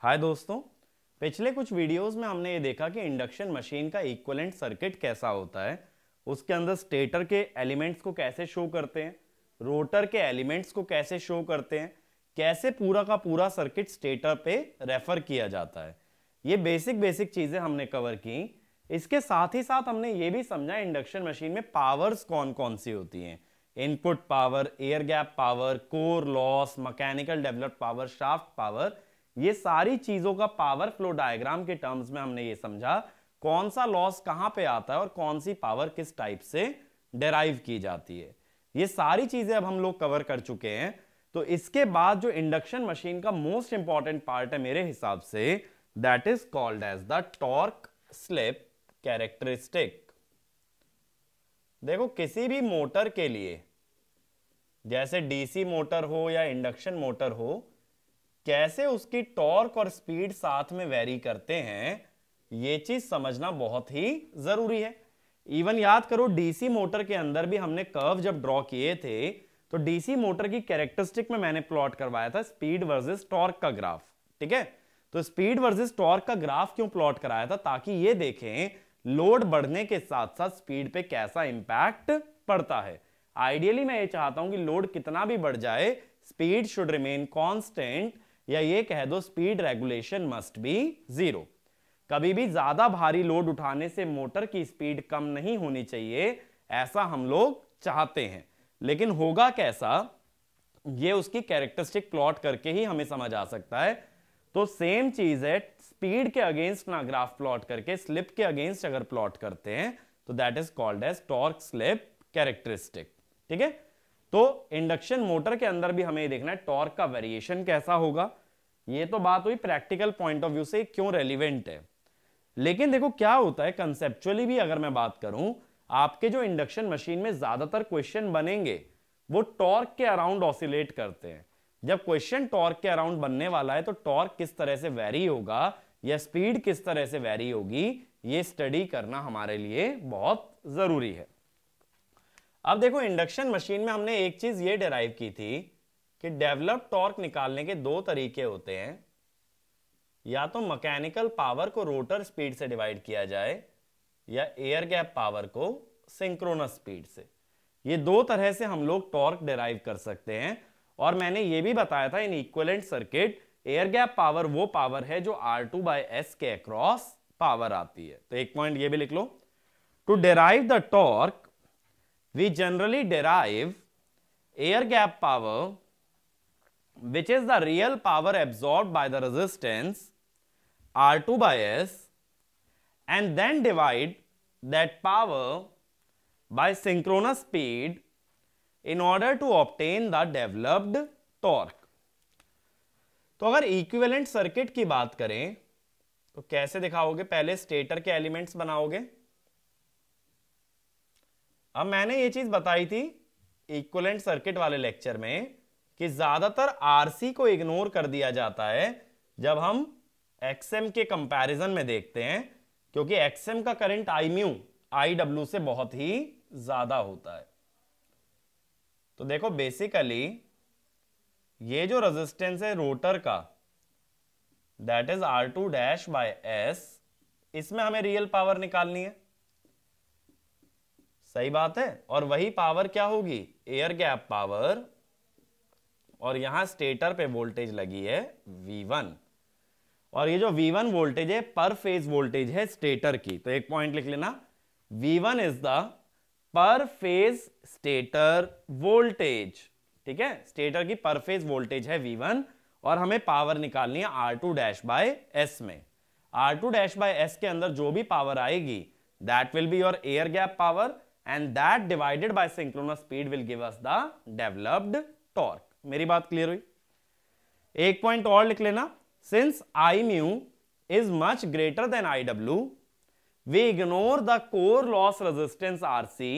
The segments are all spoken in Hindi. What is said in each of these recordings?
हाय दोस्तों, पिछले कुछ वीडियोस में हमने ये देखा कि इंडक्शन मशीन का इक्विवेलेंट सर्किट कैसा होता है। उसके अंदर स्टेटर के एलिमेंट्स को कैसे शो करते हैं, रोटर के एलिमेंट्स को कैसे शो करते हैं, कैसे पूरा का पूरा सर्किट स्टेटर पे रेफर किया जाता है। ये बेसिक चीजें हमने कवर की। इसके साथ ही साथ हमने ये भी समझा इंडक्शन मशीन में पावर्स कौन कौन सी होती हैं। Input power, air gap power, core loss, mechanical developed power, shaft power, ये सारी चीजों का पावर फ्लो डायग्राम के टर्म्स में हमने ये समझा कौन सा लॉस कहां पे आता है और कौन सी पावर किस टाइप से डेराइव की जाती है। ये सारी चीजें अब हम लोग कवर कर चुके हैं। तो इसके बाद जो इंडक्शन मशीन का मोस्ट इंपॉर्टेंट पार्ट है मेरे हिसाब से, that is called as the torque slip characteristic. देखो, किसी भी मोटर के लिए, जैसे डीसी मोटर हो या इंडक्शन मोटर हो, कैसे उसकी टॉर्क और स्पीड साथ में वेरी करते हैं, यह चीज समझना बहुत ही जरूरी है। इवन याद करो, डीसी मोटर के अंदर भी हमने कर्व जब ड्रॉ किए थे तो डीसी मोटर की कैरेक्टरिस्टिक में मैंने प्लॉट करवाया था स्पीड वर्सेस टॉर्क का ग्राफ। ठीक है, तो स्पीड वर्सेस टॉर्क का ग्राफ क्यों प्लॉट कराया था? ताकि ये देखें लोड बढ़ने के साथ साथ स्पीड पे कैसा इंपैक्ट पड़ता है। आइडियली मैं ये चाहता हूं कि लोड कितना भी बढ़ जाए, स्पीड शुड रिमेन कांस्टेंट, या ये कह दो speed regulation must be zero. कभी भी ज्यादा भारी लोड उठाने से मोटर की स्पीड कम नहीं होनी चाहिए, ऐसा हम लोग चाहते हैं। लेकिन होगा कैसा, ये उसकी कैरेक्टरिस्टिक प्लॉट करके ही हमें समझ आ सकता है। तो सेम चीज है, स्पीड के अगेंस्ट ना ग्राफ प्लॉट करके स्लिप के अगेंस्ट अगर प्लॉट करते हैं तो that is called as torque slip characteristic. ठीक है, तो इंडक्शन मोटर के अंदर भी हमें देखना है टॉर्क का वेरिएशन कैसा होगा। ये तो बात हुई प्रैक्टिकल पॉइंट ऑफ व्यू से क्यों रेलिवेंट है। लेकिन देखो क्या होता है, कंसेप्चुअली भी अगर मैं बात करूं, आपके जो इंडक्शन मशीन में ज्यादातर क्वेश्चन बनेंगे वो टॉर्क के अराउंड ऑसिलेट करते हैं। जब क्वेश्चन टॉर्क के अराउंड बनने वाला है तो टॉर्क किस तरह से वेरी होगा या स्पीड किस तरह से वेरी होगी, ये स्टडी करना हमारे लिए बहुत जरूरी है। अब देखो, इंडक्शन मशीन में हमने एक चीज ये डेराइव की थी कि डेवलप टॉर्क निकालने के दो तरीके होते हैं। या तो मैकेनिकल पावर को रोटर स्पीड से डिवाइड किया जाए या एयर गैप पावर को सिंक्रोनस स्पीड से। ये दो तरह से हम लोग टॉर्क डेराइव कर सकते हैं। और मैंने ये भी बताया था in equivalent circuit, air gap power वो पावर है जो R2/S के अक्रॉस पावर आती है। तो एक पॉइंट ये भी लिख लो, to derive the torque we generally derive air gap power, which is the real power absorbed by the resistance R2/S, and then divide that power by synchronous speed in order to obtain the developed torque. तो अगर इक्विवेलेंट सर्किट की बात करें तो कैसे दिखाओगे? पहले स्टेटर के एलिमेंट्स बनाओगे। अब मैंने ये चीज बताई थी इक्विवेलेंट सर्किट वाले लेक्चर में कि ज्यादातर आरसी को इग्नोर कर दिया जाता है जब हम एक्सएम के कंपैरिजन में देखते हैं, क्योंकि एक्सएम का current I mu I W से बहुत ही ज्यादा होता है। तो देखो, बेसिकली ये जो रेजिस्टेंस है रोटर का, दैट इज R2-S, इसमें हमें रियल पावर निकालनी है। सही बात है। और वही पावर क्या होगी? Air gap power. और यहां स्टेटर पे वोल्टेज लगी है V1, और ये जो V1 वोल्टेज है पर फेज वोल्टेज है स्टेटर की। तो एक पॉइंट लिख लेना, V1 is the per phase stator voltage. ठीक है, स्टेटर की पर फेज वोल्टेज है V1 और हमें पावर निकालनी है R2-S में। R2-S के अंदर जो भी पावर आएगी that will be your air gap power, and that divided by synchronous speed will give us the developed torque. मेरी बात क्लियर हुई? एक पॉइंट और लिख लेना, since I mu is much greater than IW, we ignore the core loss resistance RC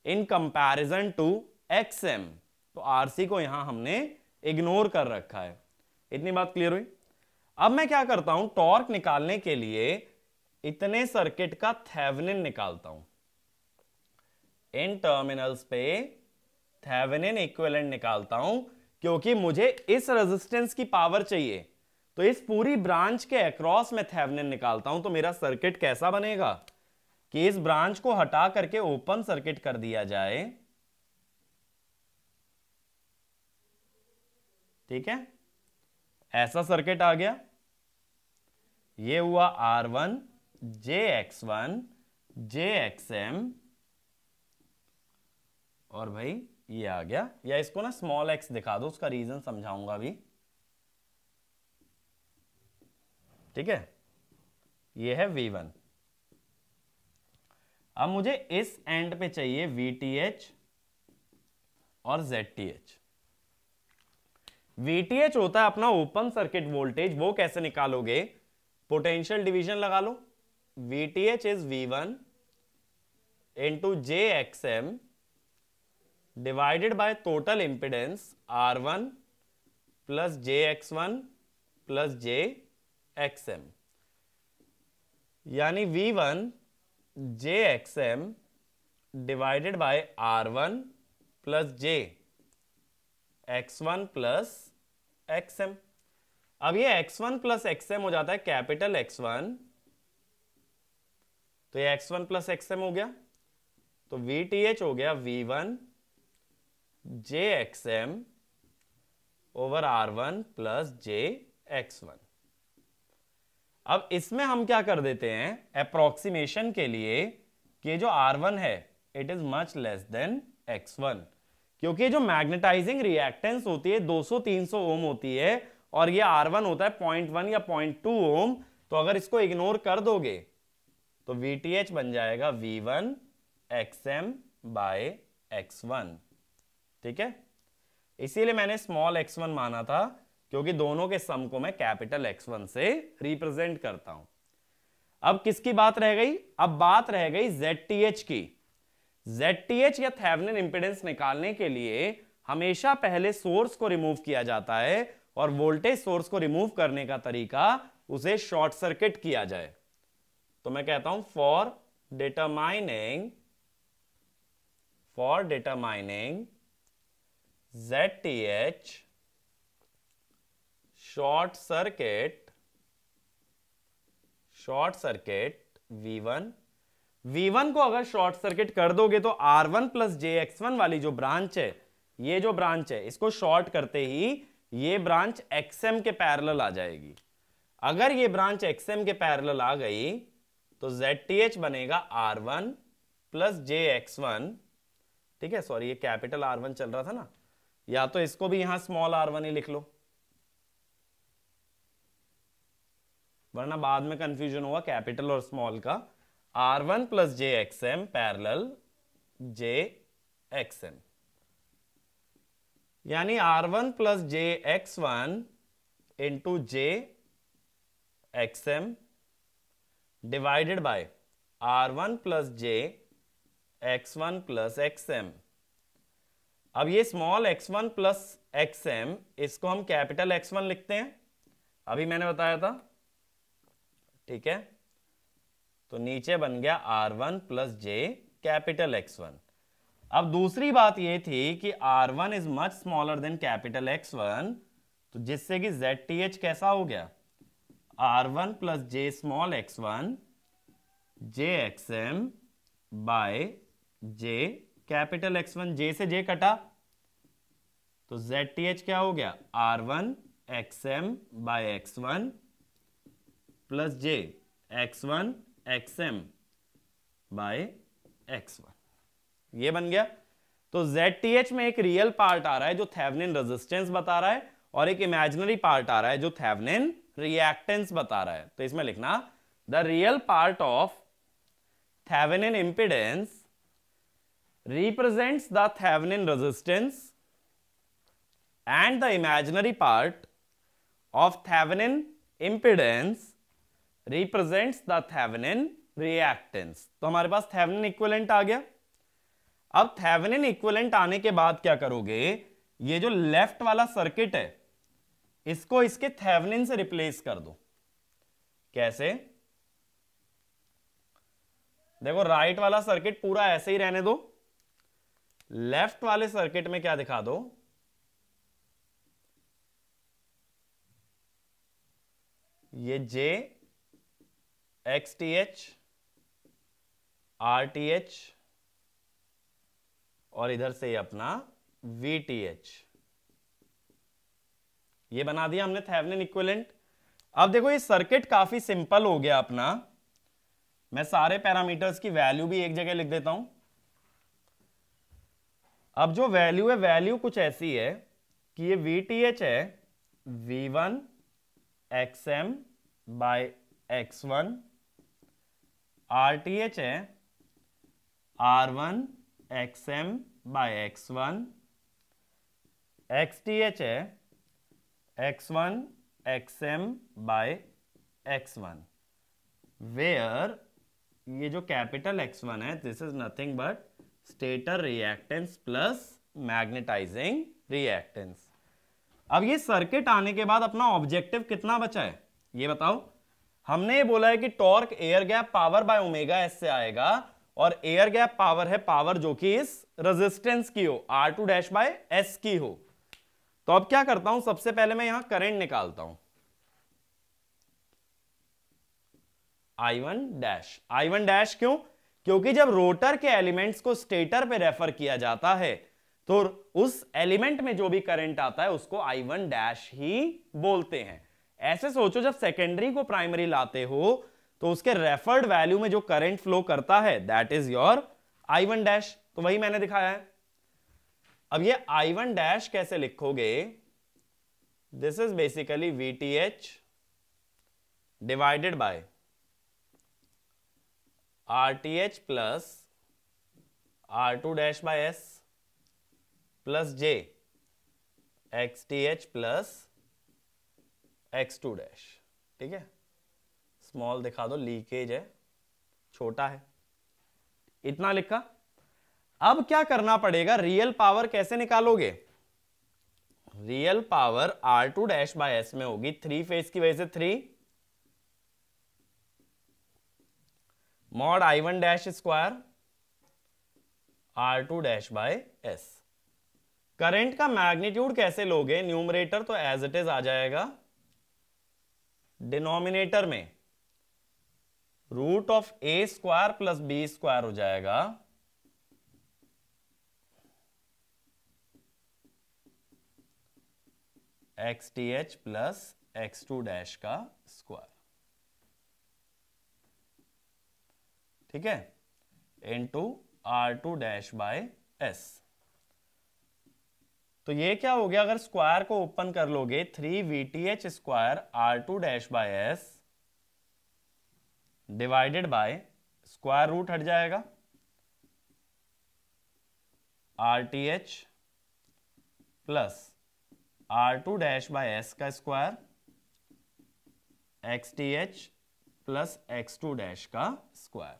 in comparison to XM. तो RC को यहां हमने इग्नोर कर रखा है। इतनी बात क्लियर हुई? अब मैं क्या करता हूं, टॉर्क निकालने के लिए इतने सर्किट का थेवेनिन निकालता हूं। इन टर्मिनल्स पे थेवेनिन इक्विवेलेंट निकालता हूं, क्योंकि मुझे इस रेजिस्टेंस की पावर चाहिए। तो इस पूरी ब्रांच के अक्रॉस में थेवेनिन निकालता हूं तो मेरा सर्किट कैसा बनेगा कि इस ब्रांच को हटा करके ओपन सर्किट कर दिया जाए, ठीक है, ऐसा सर्किट आ गया। ये हुआ R1 JX1 JXM, और भाई ये आ गया, या इसको ना स्मॉल x दिखा दो, उसका रीजन समझाऊंगा अभी, ठीक है। ये है V1। अब मुझे इस एंड पे चाहिए VTH और ZTH। VTH होता है अपना ओपन सर्किट वोल्टेज, वो कैसे निकालोगे, पोटेंशियल डिवीजन लगा लो। VTH is V1 into JXM divided by total impedance R1 plus JX1 plus JXM, यानी V1 JXM divided by R1 plus JX1 plus XM। अब ये X1 प्लस XM हो जाता है कैपिटल X1, तो ये X1 प्लस XM हो गया, तो VTH हो गया V1 JXM over R1 plus JX1। अब इसमें हम क्या कर देते हैं अप्रोक्सीमेशन के लिए कि जो R1 है it is much less than X1, क्योंकि जो मैग्नेटाइजिंग रिएक्टेंस होती है 200-300 ओम होती है और ये R1 होता है 0.1 या 0.2 ओम, तो अगर इसको इग्नोर कर दोगे तो VTH बन जाएगा V1 XM बाय X1, ठीक है। इसीलिए मैंने स्मॉल x1 माना था, क्योंकि दोनों के सम को मैं कैपिटल X1 से रिप्रेजेंट करता हूं। अब किसकी बात रह गई, अब बात रह गई ZTH की। ZTH या थेवेनिन इंपेडेंस निकालने के लिए हमेशा पहले सोर्स को रिमूव किया जाता है, और वोल्टेज सोर्स को रिमूव करने का तरीका उसे शॉर्ट सर्किट किया जाए। तो मैं कहता हूं for determining ZTH short circuit V1 को अगर शॉर्ट सर्किट कर दोगे तो R1 प्लस JX1 वाली जो ब्रांच है, ये जो ब्रांच है इसको शॉर्ट करते ही ये ब्रांच XM के पैरेलल आ जाएगी। अगर ये ब्रांच XM के पैरेलल आ गई तो ZTH बनेगा R1 प्लस JX1, ठीक है। सॉरी, ये कैपिटल R1 चल रहा था ना, या तो इसको भी यहां स्मॉल R1 ही लिख लो, वरना बाद में कंफ्यूजन होगा कैपिटल और स्मॉल का। R1 plus JXM parallel JXM, यानी R1 plus JX1 into JXM divided by R1 plus JX1 plus XM। अब ये स्मॉल x1 प्लस XM, इसको हम कैपिटल X1 लिखते हैं, अभी मैंने बताया था, ठीक है। तो नीचे बन गया R1 plus J capital X1। अब दूसरी बात ये थी कि R1 is much smaller than capital X1, तो जिससे कि ZTH कैसा हो गया R1 plus J small x1 JXM by J capital X1। J से J कटा तो ZTH क्या हो गया R1 XM by X1 plus J X1 XM by X1, ये बन गया। तो ZTH में एक रियल पार्ट आ रहा है जो थेवेनिन रेजिस्टेंस बता रहा है, और एक इमेजिनरी पार्ट आ रहा है जो थेवेनिन रिएक्टेंस बता रहा है। तो इसमें लिखना the real part of Thevenin impedance represents the Thevenin resistance and the imaginary part of Thevenin impedance represents the Thevenin reactance। तो हमारे पास Thevenin इक्विवेलेंट आ गया। अब Thevenin इक्विवेलेंट आने के बाद क्या करोगे, ये जो लेफ्ट वाला सर्किट है इसको इसके Thevenin से रिप्लेस कर दो। कैसे, देखो राइट वाला सर्किट पूरा ऐसे ही रहने दो, लेफ्ट वाले सर्किट में क्या दिखा दो, ये J X T H R T H और इधर से अपना वी टी एच, ये बना दिया हमने थेवेनिन इक्विवेलेंट। अब देखो ये सर्किट काफी सिंपल हो गया अपना। मैं सारे पैरामीटर्स की वैल्यू भी एक जगह लिख देता हूं। अब जो वैल्यू है, वैल्यू कुछ ऐसी है कि ये वी टी एच है V1 XM by X1, RTH है R1 XM by X1, XTH है X1 XM by X1, where ये जो कैपिटल X1 है this is nothing but stator reactance plus magnetising reactance. अब ये सर्किट आने के बाद अपना ऑब्जेक्टिव कितना बचा है ये बताओ। हमने ये बोला है कि torque air gap power by omega S से आएगा, और एयर गैप पावर है पावर जो कि इस रेजिस्टेंस की हो, R2 डैश बाय एस की हो। तो अब क्या करता हूं, सबसे पहले मैं यहां करंट निकालता हूं I1 डैश। क्यों? क्योंकि जब रोटर के एलिमेंट्स को स्टेटर पे रेफर किया जाता है तो उस एलिमेंट में जो भी करंट आता है उसको I1 डैश ही बोलते हैं। ऐसे सोचो, जब सेकेंडरी को प्राइमरी लाते हो तो उसके रेफर्ड वैल्यू में जो करंट फ्लो करता है that is your I1 dash. तो वही मैंने दिखाया है। अब ये I1 डैश कैसे लिखोगे, this is basically VTH divided by RTH plus R2 dash by S plus J XTH plus X2 dash. ठीक है, स्मॉल दिखा दो, लीकेज है, छोटा है, इतना लिखा। अब क्या करना पड़ेगा, रियल पावर कैसे निकालोगे? Real power R2 dash by S में होगी 3 फेज की वजह से 3 mod I1 dash square R2 dash by S। Current का मैग्नीट्यूड कैसे लोगे? न्यूमरेटर तो एज इट इज आ जाएगा, डिनोमिनेटर में root of A square plus B square हो जाएगा, XTH प्लस X2 डैश का स्क्वायर। ठीक है, into R2 dash by S। तो ये क्या हो गया, अगर स्क्वायर को ओपन कर लोगे 3VTH square R2 dash by S divided by square root हट जाएगा RTH plus R2 dash by S का square XTH plus X2 dash का स्क्वायर।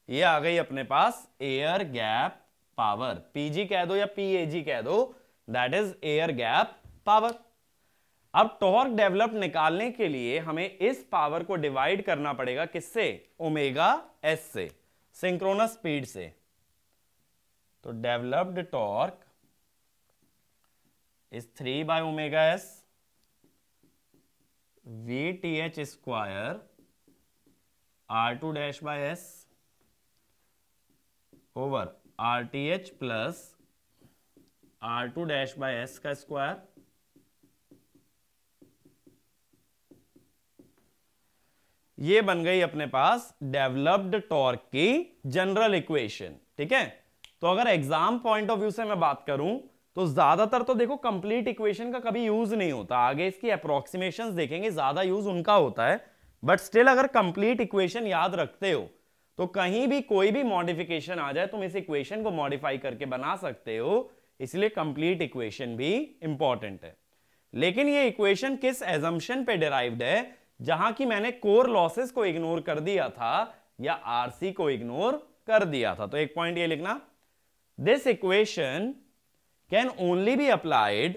ये आ गई अपने पास एयर गैप पावर, PG कह दो या PAG कह दो, that is air gap power. अब टॉर्क डेवलप निकालने के लिए हमें इस पावर को डिवाइड करना पड़ेगा किससे? ओमेगा एस से, सिंक्रोनस स्पीड से। तो developed torque is 3 by omega s VTH square R2 dash by S over RTH plus R2 dash by S का स्क्वायर। ये बन गई अपने पास डेवलप्ड टॉर्क की जनरल इक्वेशन। ठीक है, तो अगर एग्जाम पॉइंट ऑफ व्यू से मैं बात करूं तो ज्यादातर तो देखो कंप्लीट इक्वेशन का कभी यूज नहीं होता, आगे इसकी अप्रोक्सीमेशंस देखेंगे, ज्यादा यूज उनका होता है। बट स्टिल अगर कंप्लीट इक्वेशन याद रखते हो तो कहीं भी कोई भी मॉडिफिकेशन आ जाए तुम इस इक्वेशन को मॉडिफाई करके बना सकते हो, इसलिए कंप्लीट इक्वेशन भी इंपॉर्टेंट है। लेकिन ये इक्वेशन किस एजम्पशन पे डिराइव्ड है? जहां की मैंने कोर लॉसेस को इग्नोर कर दिया था या आरसी को इग्नोर कर दिया था। तो एक पॉइंट ये लिखना, this equation can only be applied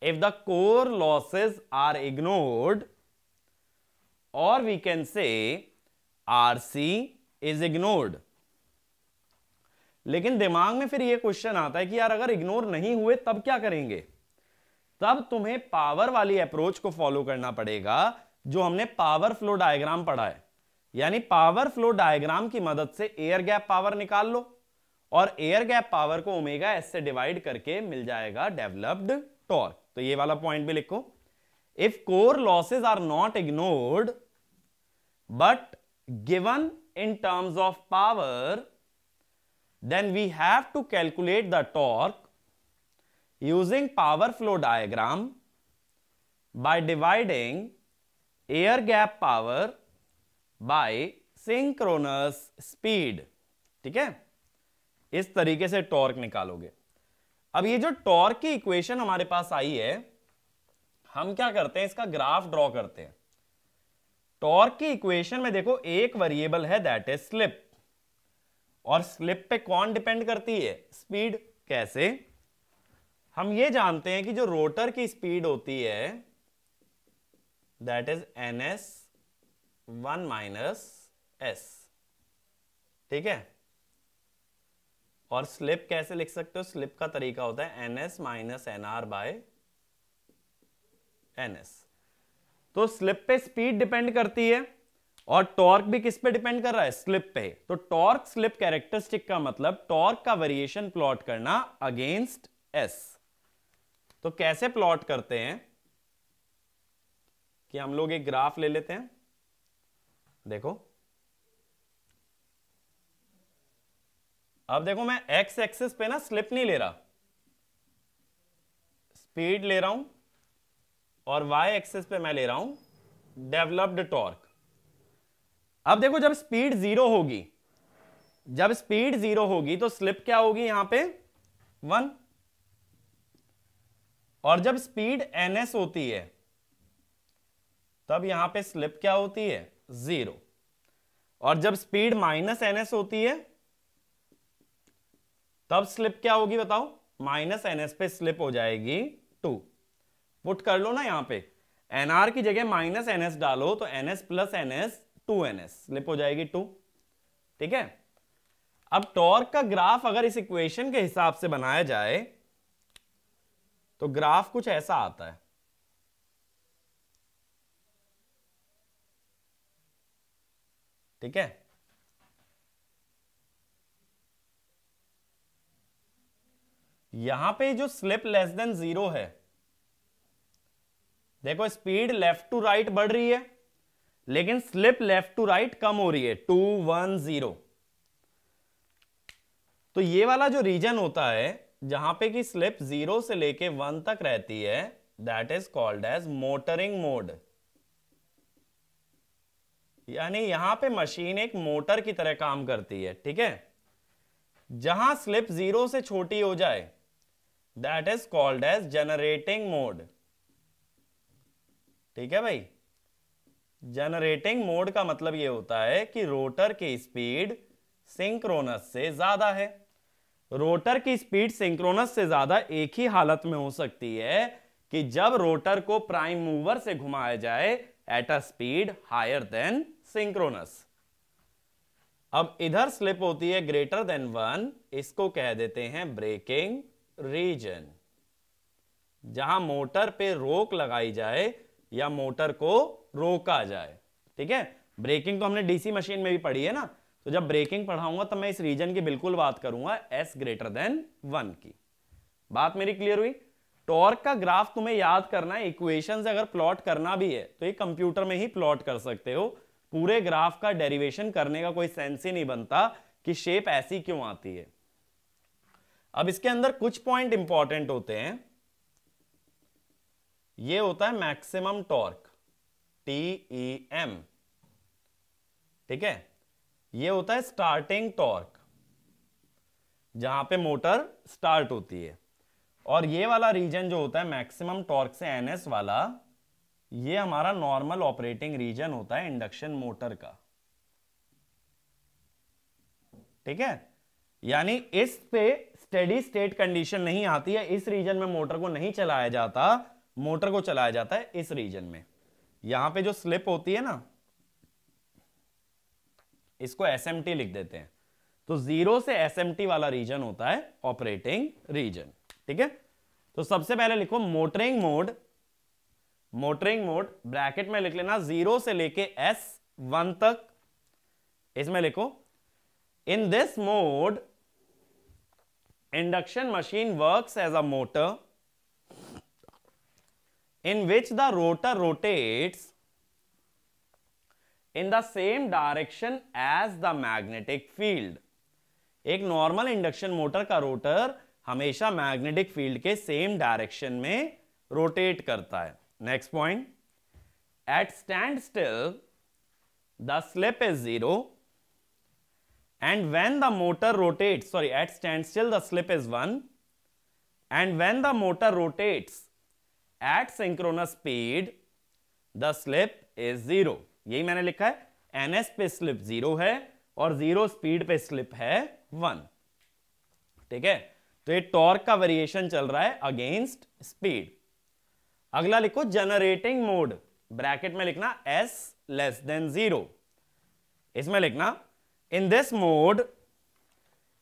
if the core losses are ignored, or we can say RC is ignored। लेकिन दिमाग में फिर ये क्वेश्चन आता है कि यार अगर इग्नोर नहीं हुए तब क्या करेंगे? तब तुम्हें पावर वाली अप्रोच को फॉलो करना पड़ेगा, जो हमने पावर फ्लो डायग्राम पढ़ा है, यानी पावर फ्लो डायग्राम की मदद से एयर गैप पावर निकाल लो और एयर गैप पावर को ओमेगा एस से डिवाइड करके मिल जाएगा डेवलप्ड टॉर्क। तो ये वाला पॉइंट भी लिखो। If core losses are not ignored but given in terms of power, then we have to calculate the torque using power flow diagram by dividing air gap power by synchronous speed। ठीक है, इस तरीके से टॉर्क निकालोगे। अब ये जो टॉर्क की इक्वेशन हमारे पास आई है, हम क्या करते हैं, इसका ग्राफ ड्रॉ करते हैं। टॉर्क की इक्वेशन में देखो एक वेरिएबल है दैट इज स्लिप, और स्लिप पे कौन डिपेंड करती है, स्पीड। कैसे, हम ये जानते हैं कि जो रोटर की स्पीड होती है दैट इज ns1 - s। ठीक है, और स्लिप कैसे लिख सकते हो, स्लिप का तरीका होता है ns - nr/ns। तो स्लिप पे स्पीड डिपेंड करती है और टॉर्क भी किस पे डिपेंड कर रहा है, स्लिप पे। तो टॉर्क स्लिप कैरेक्टरिस्टिक का मतलब टॉर्क का वेरिएशन प्लॉट करना अगेंस्ट एस। तो कैसे प्लॉट करते हैं कि हम लोग एक ग्राफ ले लेते हैं। देखो, अब देखो मैं एक्स एक्सिस पे ना स्लिप नहीं ले रहा, स्पीड ले रहा हूं, और वाई एक्सिस पे मैं ले रहा हूं डेवलप्ड टॉर्क। अब देखो जब स्पीड जीरो होगी, जब स्पीड जीरो होगी तो स्लिप क्या होगी यहां पे 1, और जब स्पीड ns होती है तब यहां पे स्लिप क्या होती है 0, और जब स्पीड -ns होती है तब स्लिप क्या होगी बताओ, -ns पे स्लिप हो जाएगी 2। पुट कर लो ना यहां पे, nr की जगह -ns डालो तो ns + ns 2ns, स्लिप हो जाएगी 2। ठीक है, अब टॉर्क का ग्राफ अगर इस इक्वेशन के हिसाब से बनाया जाए तो ग्राफ कुछ ऐसा आता है। ठीक है, यहां पे जो स्लिप लेस देन 0 है, देखो स्पीड लेफ्ट टू राइट बढ़ रही है लेकिन स्लिप लेफ्ट टू राइट कम हो रही है 2 1 0। तो ये वाला जो रीजन होता है जहां पे कि स्लिप 0 से लेके 1 तक रहती है that is called as motoring mode. यानी यहां पे मशीन एक मोटर की तरह काम करती है। ठीक है, जहां स्लिप 0 से छोटी हो जाए that is called as generating mode. ठीक है भाई, जनरेटिंग मोड का मतलब यह होता है कि रोटर की स्पीड सिंक्रोनस से ज्यादा है। रोटर की स्पीड सिंक्रोनस से ज्यादा एक ही हालत में हो सकती है कि जब रोटर को प्राइम मूवर से घुमाया जाए at a speed higher than synchronous. अब इधर स्लिप होती है ग्रेटर देन 1, इसको कह देते हैं ब्रेकिंग रीजन, जहां मोटर पे रोक लगाई जाए या मोटर को रोका जाए। ठीक है, ब्रेकिंग तो हमने डीसी मशीन में भी पढ़ी है ना, तो जब ब्रेकिंग पढ़ाऊंगा तब मैं इस रीजन की बिल्कुल बात करूंगा s ग्रेटर देन 1 की। बात मेरी क्लियर हुई। टॉर्क का ग्राफ तुम्हें याद करना है, इक्वेशन से अगर प्लॉट करना भी है तो ये कंप्यूटर में ही प्लॉट कर सकते हो। पूरे ग्राफ का डेरिवेशन करने का कोई सेंस ही नहीं बनता कि शेप ऐसी क्यों आती है। अब इसके अंदर कुछ पॉइंट इंपॉर्टेंट होते हैं। ये होता है मैक्सिमम टॉर्क TEM। ठीक है, ये होता है स्टार्टिंग टॉर्क, जहां पे मोटर स्टार्ट होती है, और ये वाला रीजन जो होता है मैक्सिमम टॉर्क से NS वाला, ये हमारा नॉर्मल ऑपरेटिंग रीजन होता है इंडक्शन मोटर का। ठीक है, यानी इस पे स्टेडी स्टेट कंडीशन नहीं आती है, इस रीजन में मोटर को नहीं चलाया जाता, मोटर को चलाया जाता है इस रीजन में। यहां पे जो स्लिप होती है ना, इसको SMT लिख देते हैं। तो 0 से SMT वाला रीजन होता है ऑपरेटिंग रीजन। ठीक है, तो सबसे पहले लिखो motoring mode. Motoring mode bracket में लिख लेना 0 से लेके S1 तक, इसमें लिखो in this mode induction machine works as a motor in which the rotor rotates in the same direction as the magnetic field. एक नॉर्मल इंडक्शन मोटर का रोटर हमेशा मैग्नेटिक फील्ड के सेम डायरेक्शन में रोटेट करता है. Next point, at stand still the slip is 0 and when the motor rotates, sorry, at standstill the slip is 1 and when the motor rotates at synchronous speed the slip is 0. यही मैंने लिखा है, ns पे स्लिप 0 है और 0 स्पीड पे स्लिप है 1. ठीक है, तो ये टॉर्क का वेरिएशन चल रहा है अगेंस्ट स्पीड. अगला लिखो जनरेटिंग मोड, ब्रैकेट में लिखना s लेस देन 0. इसमें लिखना in this mode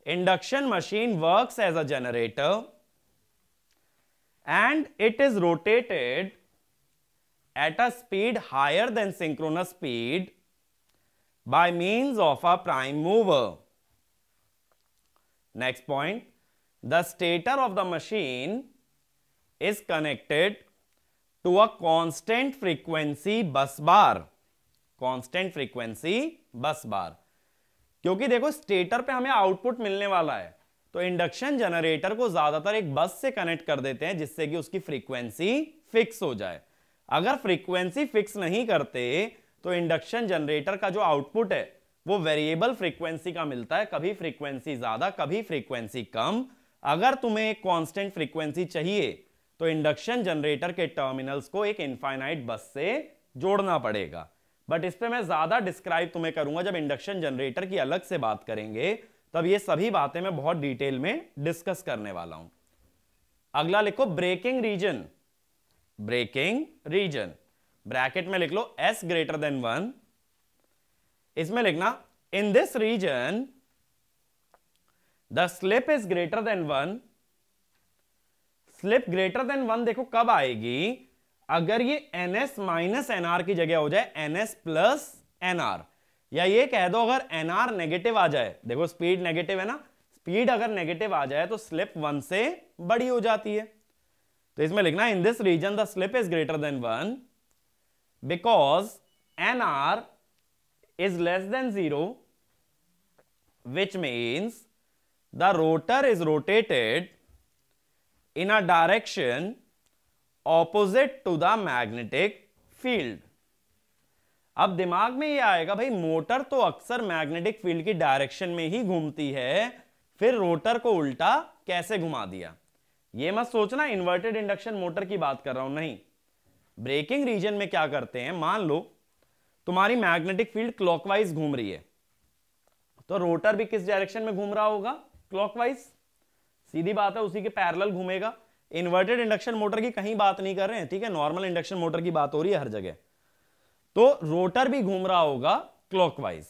induction machine works as a generator and it is rotated at a speed higher than synchronous speed by means of a prime mover. Next point, the stator of the machine is connected to a constant frequency bus bar. Constant frequency bus bar. क्योंकि देखो स्टेटर पे हमें आउटपुट मिलने वाला है, तो इंडक्शन जनरेटर को ज्यादातर एक बस से कनेक्ट कर देते हैं जिससे कि उसकी फ्रीक्वेंसी फिक्स हो जाए. अगर फ्रीक्वेंसी फिक्स नहीं करते तो इंडक्शन जनरेटर का जो आउटपुट है वो वेरिएबल फ्रीक्वेंसी का मिलता है, कभी फ्रीक्वेंसी ज्यादा कभी फ्रीक्वेंसी कम. अगर तुम्हें एक कांस्टेंट फ्रीक्वेंसी चाहिए तो इंडक्शन जनरेटर के टर्मिनल्स को एक इनफाइनाइट बस से जोड़ना पड़ेगा. बट इस पे मैं ज्यादा डिस्क्राइब तुम्हें करूंगा जब इंडक्शन जनरेटर की अलग से बात करेंगे, तब ये सभी बातें मैं बहुत डिटेल में डिस्कस करने वाला हूं. अगला लिखो braking region. Braking region bracket में लिख लो s ग्रेटर देन 1. इसमें लिखना in this region the slip is greater than 1. Slip greater than 1 देखो कब आएगी, अगर ये ns माइनस एनआर की जगह हो जाए ns प्लस एनआर, या ये कह दो अगर nr नेगेटिव आ जाए. देखो स्पीड नेगेटिव है ना, स्पीड अगर नेगेटिव आ जाए तो स्लिप 1 से बड़ी हो जाती है. तो इसमें लिखना in this region the slip is greater than 1 because nr is less than 0 which means the rotor is rotated in a direction opposite to the magnetic field. अब दिमाग में ये आएगा भाई मोटर तो अक्सर मैग्नेटिक फील्ड की डायरेक्शन में ही घूमती है, फिर रोटर को उल्टा कैसे घुमा दिया. ये मत सोचना इन्वर्टेड इंडक्शन मोटर की बात कर रहा हूं, नहीं. ब्रेकिंग रीजन में क्या करते हैं, मान लो तुम्हारी मैग्नेटिक फील्ड क्लॉकवाइज घूम रही है, तो रोटर भी किस डायरेक्शन में घूम रहा होगा, क्लॉकवाइज. सीधी बात है, उसी के पैरेलल घूमेगा. इन्वर्टेड इंडक्शन मोटर की कहीं बात नहीं कर रहे हैं, ठीक है, नॉर्मल इंडक्शन मोटर की बात हो रही है हर जगह. तो रोटर भी घूम रहा होगा क्लॉकवाइज.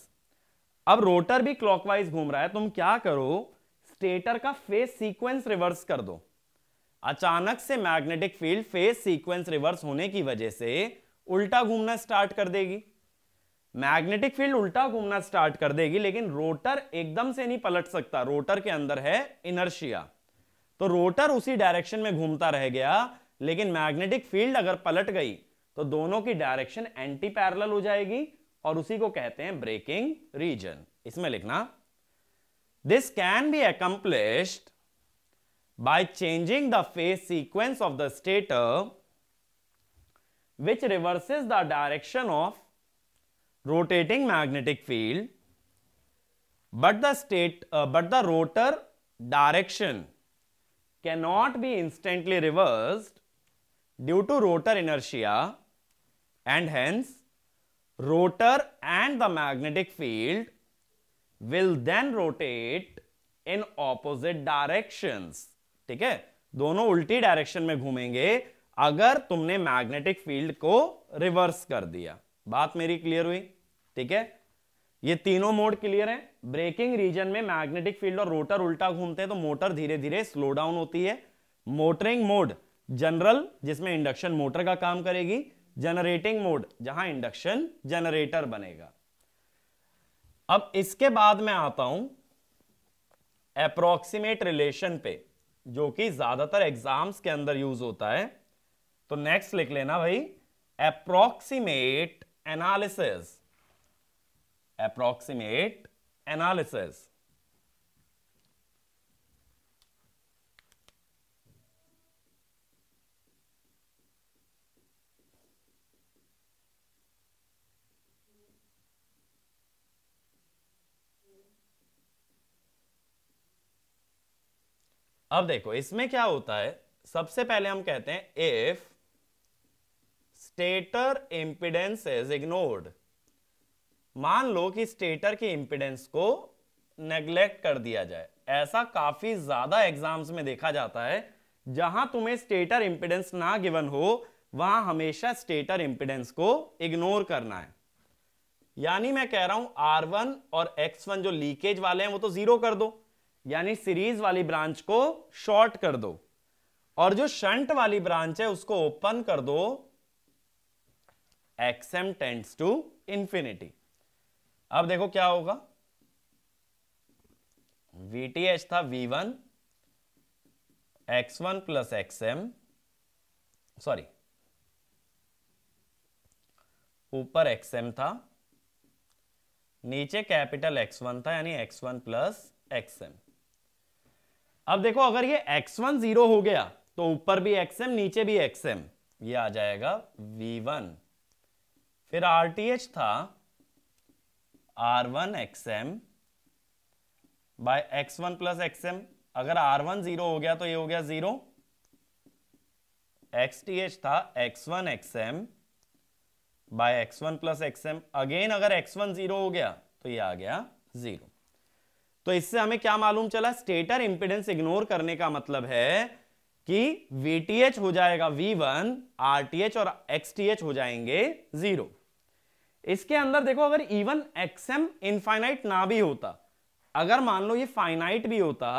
अब रोटर भी क्लॉकवाइज घूम रहा है, तुम क्या करो, स्टेटर का फेज सीक्वेंस रिवर्स कर दो. अचानक से magnetic field phase sequence reverse होने की वजह से उल्टा घूमना स्टार्ट कर देगी. मैग्नेटिक फील्ड उल्टा घूमना स्टार्ट कर देगी, लेकिन रोटर एकदम से नहीं पलट सकता, रोटर के अंदर है इनर्शिया. तो रोटर उसी डायरेक्शन में घूमता रह गया, लेकिन मैग्नेटिक फील्ड अगर पलट गई तो दोनों की डायरेक्शन एंटी पैरेलल हो जाएगी, और उसी को कहते हैं ब्रेकिंग रीजन. इसमें लिखना this can be accomplished by changing the phase sequence of the stator which reverses the direction of rotating magnetic field, but the rotor direction cannot be instantly reversed due to rotor inertia, and hence rotor and the magnetic field will then rotate in opposite directions. ठीक है, दोनों उल्टी डायरेक्शन में घूमेंगे अगर तुमने मैग्नेटिक फील्ड को रिवर्स कर दिया. बात मेरी क्लियर हुई? ठीक है, ये तीनों मोड क्लियर है. ब्रेकिंग रीजन में मैग्नेटिक फील्ड और रोटर उल्टा घूमते हैं तो मोटर धीरे धीरे स्लो डाउन होती है. मोटरिंग मोड जनरल जिसमें इंडक्शन मोटर का काम करेगी, जनरेटिंग मोड जहां इंडक्शन जनरेटर बनेगा। अब इसके बाद मैं आता हूं अप्रोक्सीमेट रिलेशन पे, जो कि ज्यादातर एग्जाम्स के अंदर यूज होता है। तो नेक्स्ट लिख लेना भाई, अप्रोक्सीमेट एनालिसिस। Approximate analysis. अब देखो इसमें क्या होता है, सबसे पहले हम कहते हैं if stator impedance is ignored. मान लो कि स्टेटर की इंपिडेंस को नेग्लेक्ट कर दिया जाए। ऐसा काफी ज्यादा एग्जाम्स में देखा जाता है, जहां तुम्हें स्टेटर इंपिडेंस ना गिवन हो वहां हमेशा स्टेटर इंपिडेंस को इग्नोर करना है। यानी मैं कह रहा हूं R1 और X1 जो लीकेज वाले हैं वो तो जीरो कर दो, यानी सीरीज वाली ब्रांच को शॉर्ट कर दो, और जो शंट वाली ब्रांच है उसको ओपन कर दो XM टेंड्स टू इंफिनिटी। अब देखो क्या होगा, VTH था V1, X1 plus XM, sorry ऊपर XM था, नीचे कैपिटल X1 था, यानी X1 प्लस XM। अब देखो अगर ये X1 जीरो हो गया तो ऊपर भी XM नीचे भी XM, ये आ जाएगा V1। फिर RTH था R1 XM by X1 plus XM। अगर R1 जीरो हो गया तो ये हो गया जीरो। XTH था X1 XM by X1 plus XM। Again अगर X1 जीरो हो गया तो ये आ गया जीरो। तो इससे हमें क्या मालूम चला, स्टेटर इंपिडेंस इग्नोर करने का मतलब है कि VTH हो जाएगा V1, RTH और XTH हो जाएंगे जीरो। इसके अंदर देखो अगर इवन XM इनफाइनाइट ना भी होता, अगर मान लो ये फाइनाइट भी होता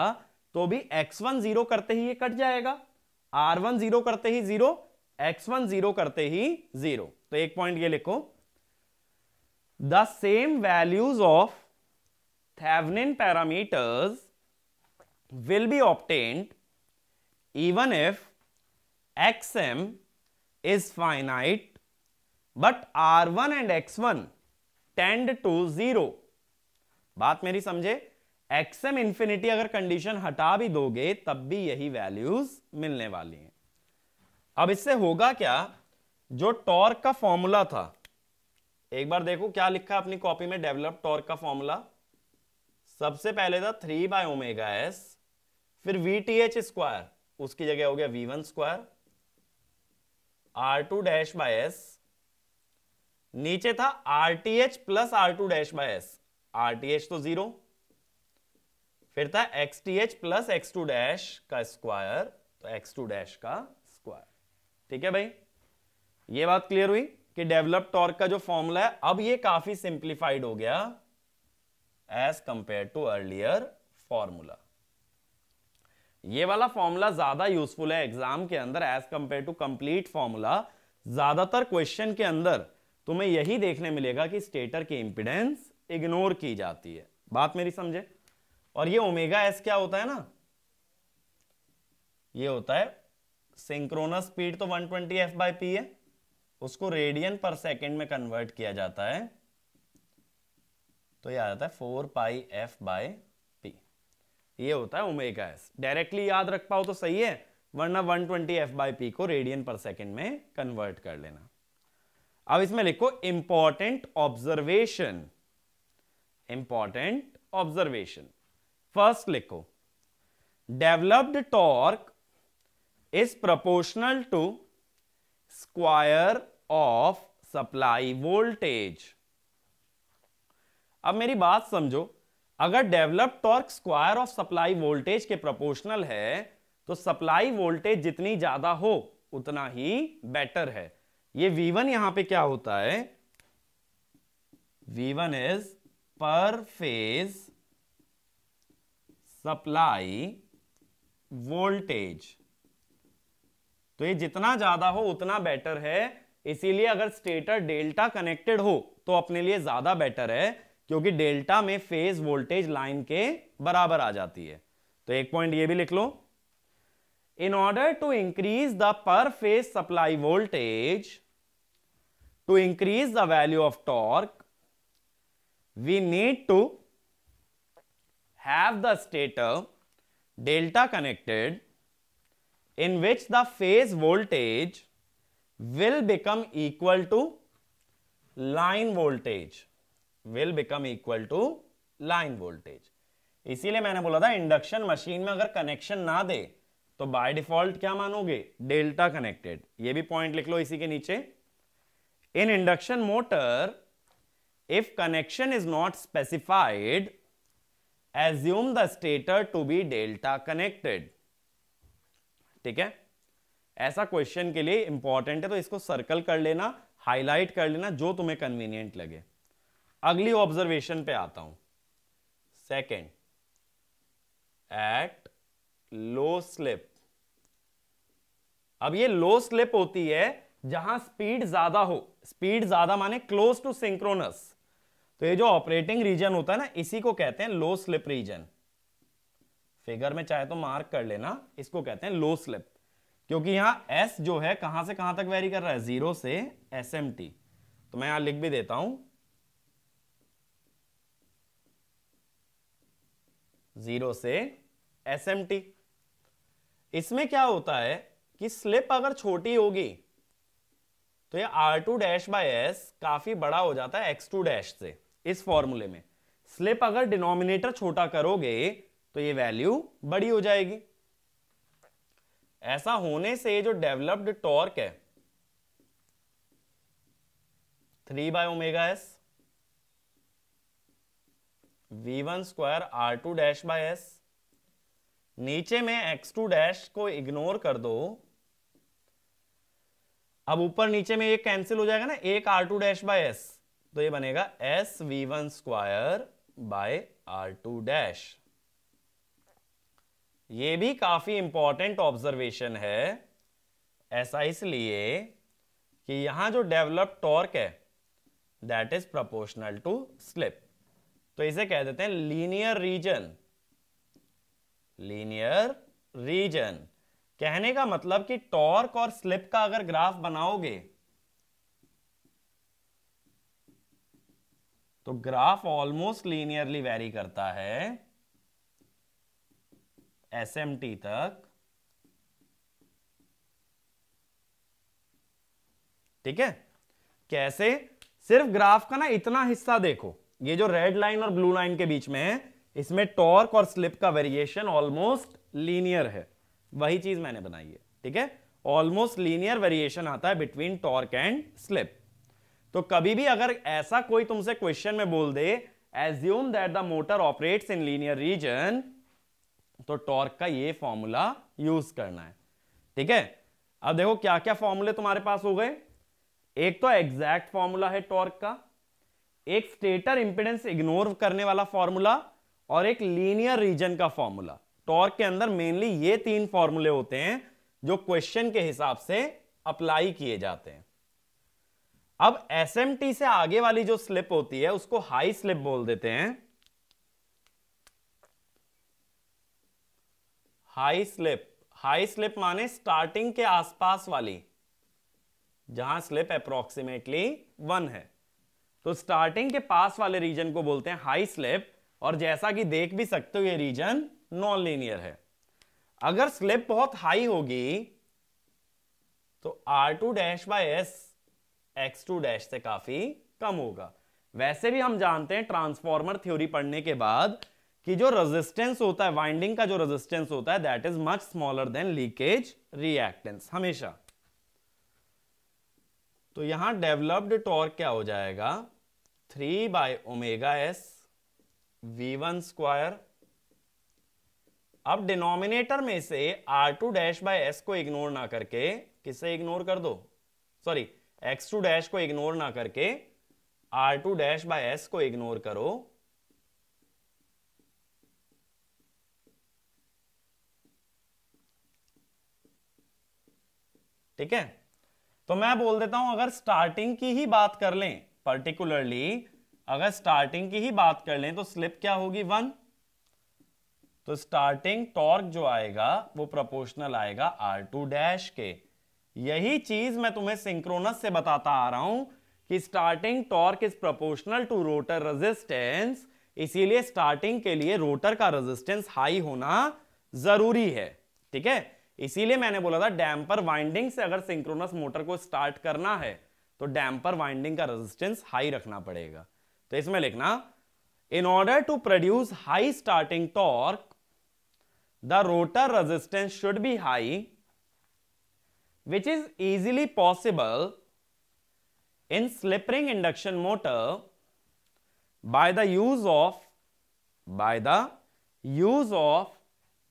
तो भी X1 जीरो करते ही ये कट जाएगा, R1 जीरो करते ही जीरो, X1 जीरो करते ही जीरो। तो एक पॉइंट ये लिखो, the same values of Thevenin parameters will be obtained even if XM is finite but R1 and X1 tend to 0। बात मेरी समझे, XM इंफिनिटी अगर कंडीशन हटा भी दोगे तब भी यही वैल्यूज मिलने वाली हैं। अब इससे होगा क्या, जो टॉर्क का फॉर्मूला था, एक बार देखो क्या लिखा अपनी कॉपी में, डेवलप टॉर्क का फॉर्मूला। सबसे पहले था 3 बाय ओमेगा एस, फिर VTH स्क्वायर, उसकी जगह हो गया V1 square, R2 dash by S, नीचे था RTH plus R2 dash by S, RTH तो जीरो, फिर था XTH प्लस X2 डैश का स्क्वायर, तो X2 डैश का स्क्वायर। ठीक है भाई, ये बात क्लियर हुई कि डेवलप टॉर्क का जो फॉर्मूला है अब ये काफी सिंप्लीफाइड हो गया as compared to earlier formula. ये वाला फॉर्मूला ज्यादा यूजफुल है एग्जाम के अंदर as compared to complete formula. ज्यादातर क्वेश्चन के अंदर तुम्हें यही देखने मिलेगा कि स्टेटर की इंपिडेंस इग्नोर की जाती है। बात मेरी समझे। और ये ओमेगा एस क्या होता है ना, ये होता है सिंक्रोनस स्पीड, तो 120 f बाई पी है, उसको रेडियन पर सेकेंड में कन्वर्ट किया जाता है, तो ये आ जाता है 4 पाई f बाय पी। ये होता है ओमेगा एस। डायरेक्टली याद रख पाओ तो सही है, वरना 120 f बाय पी को रेडियन पर सेकेंड में कन्वर्ट कर लेना। अब इसमें लिखो important observation. Important observation first लिखो, developed torque is proportional to square of supply voltage. अब मेरी बात समझो, अगर develop torque square of supply voltage के प्रोपोर्शनल है तो सप्लाई वोल्टेज जितनी ज्यादा हो उतना ही बेटर है। ये V1 यहां पे क्या होता है, V1 इज पर फेज सप्लाई वोल्टेज। तो ये जितना ज्यादा हो उतना बेटर है, इसीलिए अगर स्टेटर डेल्टा कनेक्टेड हो तो अपने लिए ज्यादा बेटर है, क्योंकि डेल्टा में फेज वोल्टेज लाइन के बराबर आ जाती है। तो एक पॉइंट ये भी लिख लो, in order to increase the per phase supply voltage, to increase the value of torque, we need to have the stator delta connected, in which the phase voltage will become equal to line voltage, will become equal to line voltage। इसीलिए मैंने बोला था इंडक्शन मशीन में अगर कनेक्शन ना दे तो बाय डिफॉल्ट क्या मानोगे, डेल्टा कनेक्टेड। ये भी पॉइंट लिख लो इसी के नीचे। इन induction motor, if connection is not specified, assume the stator to be delta connected। ठीक है, ऐसा क्वेश्चन के लिए इंपॉर्टेंट है, तो इसको सर्कल कर लेना, हाईलाइट कर लेना, जो तुम्हें कन्वीनियंट लगे। अगली ऑब्जर्वेशन पे आता हूं, सेकंड, एट लो स्लिप। अब ये लो स्लिप होती है जहां स्पीड ज्यादा हो, स्पीड ज्यादा माने क्लोज टू सिंक्रोनस। तो ये जो ऑपरेटिंग रीजन होता है ना, इसी को कहते हैं लो स्लिप रीजन। फिगर में चाहे तो मार्क कर लेना, इसको कहते हैं लो स्लिप, क्योंकि यहां एस जो है कहां से कहां तक वेरी कर रहा है, 0 से SMT। तो मैं यहां लिख भी देता हूं 0 से SMT। इसमें क्या होता है कि स्लिप अगर छोटी होगी तो ये R2 डैश बाय एस काफी बड़ा हो जाता है X2 डैश से। इस फॉर्मूले में स्लिप अगर डिनोमिनेटर छोटा करोगे तो ये वैल्यू बड़ी हो जाएगी। ऐसा होने से जो डेवलप्ड टॉर्क है 3/ωs V1 square R2 dash by S, नीचे में X2 डैश को इग्नोर कर दो। अब ऊपर नीचे में ये कैंसिल हो जाएगा ना, एक R2 डैश बाय एस, तो ये बनेगा SV1 square by R2 dash. ये भी काफी इंपॉर्टेंट ऑब्जर्वेशन है, ऐसा इसलिए कि यहां जो डेवलप टॉर्क है that is proportional to slip. तो इसे कह देते हैं लीनियर रीजन। लीनियर रीजन कहने का मतलब कि टॉर्क और स्लिप का अगर ग्राफ बनाओगे तो ग्राफ ऑलमोस्ट लीनियरली वेरी करता है SMT तक। ठीक है, कैसे, सिर्फ ग्राफ का ना इतना हिस्सा देखो, ये जो रेड लाइन और ब्लू लाइन के बीच में है, इसमें टॉर्क और स्लिप का वेरिएशन ऑलमोस्ट लीनियर है। वही चीज मैंने बनाई है। ठीक है, ऑलमोस्ट लीनियर वेरिएशन आता है बिटवीन टॉर्क एंड स्लिप। तो कभी भी अगर ऐसा कोई तुमसे क्वेश्चन में बोल दे assume that the motor operates in linear region, तो टॉर्क का ये फॉर्मूला यूज करना है। ठीक है, अब देखो क्या क्या फॉर्मूले तुम्हारे पास हो गए। एक तो एग्जैक्ट फॉर्मूला है टॉर्क का, एक स्टेटर इंपेडेंस इग्नोर करने वाला फॉर्मूला, और एक लीनियर रीजन का फॉर्मूला। टॉर्क के अंदर मेनली ये 3 फॉर्मूले होते हैं जो क्वेश्चन के हिसाब से अप्लाई किए जाते हैं। अब SMT से आगे वाली जो स्लिप होती है उसको हाई स्लिप बोल देते हैं। हाई स्लिप, हाई स्लिप माने स्टार्टिंग के आसपास वाली, जहां स्लिप अप्रोक्सीमेटली 1 है। तो स्टार्टिंग के पास वाले रीजन को बोलते हैं हाई स्लिप, और जैसा कि देख भी सकते हो ये रीजन नॉन लीनियर है। अगर स्लिप बहुत हाई होगी तो R2 dash by S X2 dash से काफी कम होगा। वैसे भी हम जानते हैं ट्रांसफॉर्मर थ्योरी पढ़ने के बाद कि जो रेजिस्टेंस होता है, वाइंडिंग का जो रेजिस्टेंस होता है, that is much smaller then leakage reactance हमेशा। तो यहां डेवलप्ड टॉर्क क्या हो जाएगा, 3/ωs V1 स्क्वायर। अब डिनोमिनेटर में से R2 डैश बाय एस को इग्नोर ना करके, किसे इग्नोर कर दो, सॉरी X2 डैश को इग्नोर ना करके R2 डैश बाय एस को इग्नोर करो। ठीक है, तो मैं बोल देता हूं अगर स्टार्टिंग की ही बात कर लें, पर्टिकुलरली अगर स्टार्टिंग की ही बात कर लें तो स्लिप क्या होगी 1। तो स्टार्टिंग टॉर्क जो आएगा वो प्रोपोर्शनल आएगा R2 डैश के। यही चीज मैं तुम्हें सिंक्रोनस से बताता आ रहा हूं कि starting torque is proportional to rotor resistance, इसीलिए स्टार्टिंग के लिए रोटर का रेजिस्टेंस हाई होना जरूरी है। ठीक है, इसीलिए मैंने बोला था डैम्पर वाइंडिंग से अगर सिंक्रोनस मोटर को स्टार्ट करना है तो डैम्पर वाइंडिंग का रेजिस्टेंस हाई रखना पड़ेगा। तो इसमें लिखना in order to produce high starting torque the rotor resistance should be high which is easily possible in slip ring induction motor by the use of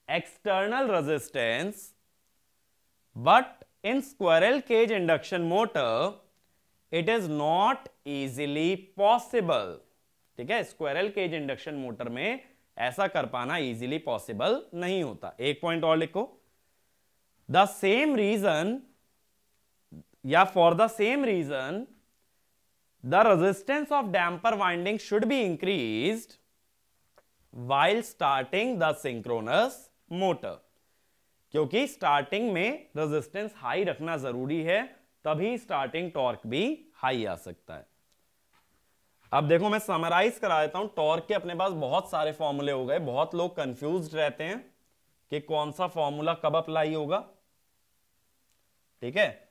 external resistance, but in squirrel cage induction motor it is not easily possible। ठीक है, स्क्वायरल केज इंडक्शन मोटर में ऐसा कर पाना इजीली पॉसिबल नहीं होता। एक पॉइंट और लिखो, the same reason या for the same reason the resistance of damper winding should be increased while starting the synchronous motor। क्योंकि स्टार्टिंग में रेजिस्टेंस हाई रखना जरूरी है, तभी स्टार्टिंग टॉर्क भी हाई आ सकता है। अब देखो मैं समराइज करा देता हूं, टॉर्क के अपने पास बहुत सारे फॉर्मूले हो गए, बहुत लोग कंफ्यूज्ड रहते हैं कि कौन सा फॉर्मूला कब अप्लाई होगा। ठीक है,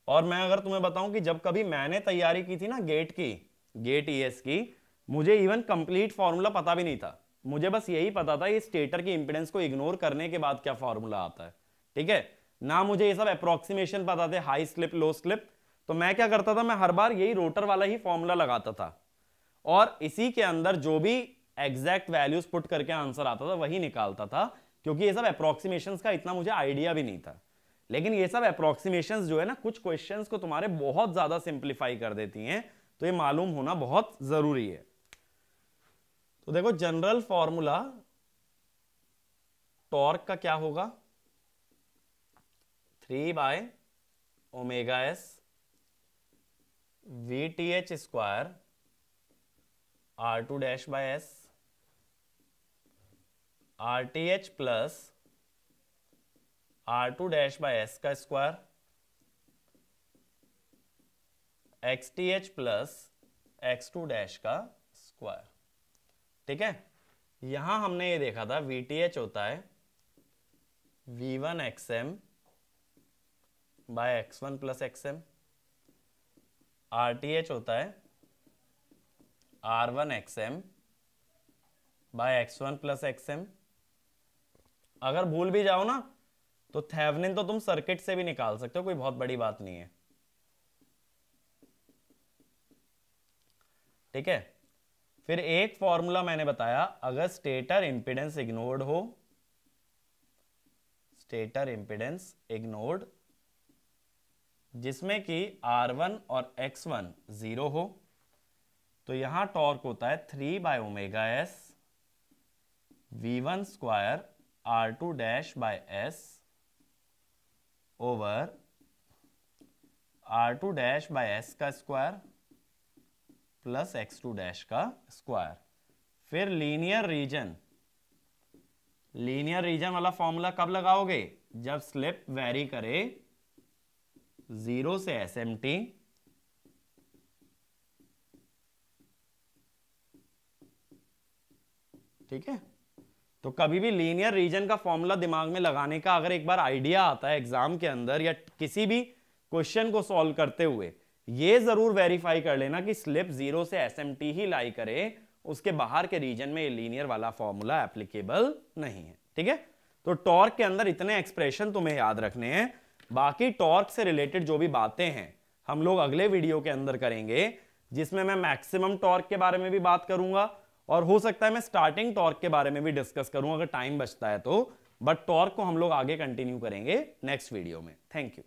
और मैं अगर तुम्हें बताऊं कि जब कभी मैंने तैयारी की थी ना गेट ईएस की, मुझे इवन कंप्लीट फॉर्मूला पता भी नहीं था। मुझे बस यही पता था ये स्टेटर की इंपेडेंस को इग्नोर करने के बाद क्या फॉर्मूला आता है। ठीक है ना, मुझे ये सब अप्रोक्सीमेशन पता थे, हाई स्लिप लो स्लिप। तो मैं क्या करता था, मैं हर बार यही रोटर वाला ही फॉर्मूला लगाता था और इसी के अंदर जो भी एग्जैक्ट वैल्यूज पुट करके आंसर आता था वही निकालता था, क्योंकि ये सब अप्रोक्सीमेशंस का इतना मुझे आइडिया भी नहीं था। लेकिन ये सब अप्रोक्सीमेशंस जो है ना, कुछ क्वेश्चंस को तुम्हारे बहुत ज्यादा सिंप्लीफाई कर देती हैं, तो ये मालूम होना बहुत जरूरी है। तो देखो जनरल फॉर्मूला टॉर्क का क्या होगा, 3/ω/s VTH square R2 dash by S RTH plus R2 dash by S का square XTH plus X2 dash का स्क्वायर। ठीक है, यहां हमने ये देखा था VTH होता है V1 XM by X1 plus XM, RTH होता है R1 XM by X1 plus XM। अगर भूल भी जाओ ना तो थेवेनिन तो तुम सर्किट से भी निकाल सकते हो, कोई बहुत बड़ी बात नहीं है। ठीक है, फिर एक फॉर्मूला मैंने बताया, अगर स्टेटर इंपेडेंस इग्नोर्ड हो, स्टेटर इंपेडेंस इग्नोर्ड जिसमें कि R1 और X1 0 हो, तो यहां टॉर्क होता है 3/ω/s V1 square R2 dash by S over R2 dash by S का स्क्वायर प्लस X2 डैश का स्क्वायर। फिर लीनियर रीजन वाला फॉर्मूला कब लगाओगे, जब स्लिप वेरी करे 0 से SMT ठीक है, तो कभी भी लीनियर रीजन का फॉर्मूला दिमाग में लगाने का अगर एक बार आइडिया आता है एग्जाम के अंदर या किसी भी क्वेश्चन को सॉल्व करते हुए, ये जरूर वेरीफाई कर लेना कि स्लिप 0 से SMT ही लाई करे, उसके बाहर के रीजन में ये लीनियर वाला फॉर्मूला एप्लीकेबल नहीं है। ठीक है, तो टॉर्क के अंदर इतने एक्सप्रेशन तुम्हें याद रखने हैं, बाकी टॉर्क से रिलेटेड जो भी बातें हैं हम लोग अगले वीडियो के अंदर करेंगे, जिसमें मैं मैक्सिमम टॉर्क के बारे में भी बात करूंगा और हो सकता है मैं स्टार्टिंग टॉर्क के बारे में भी डिस्कस करूं अगर टाइम बचता है तो, बट टॉर्क को हम लोग आगे कंटिन्यू करेंगे नेक्स्ट वीडियो में। Thank you.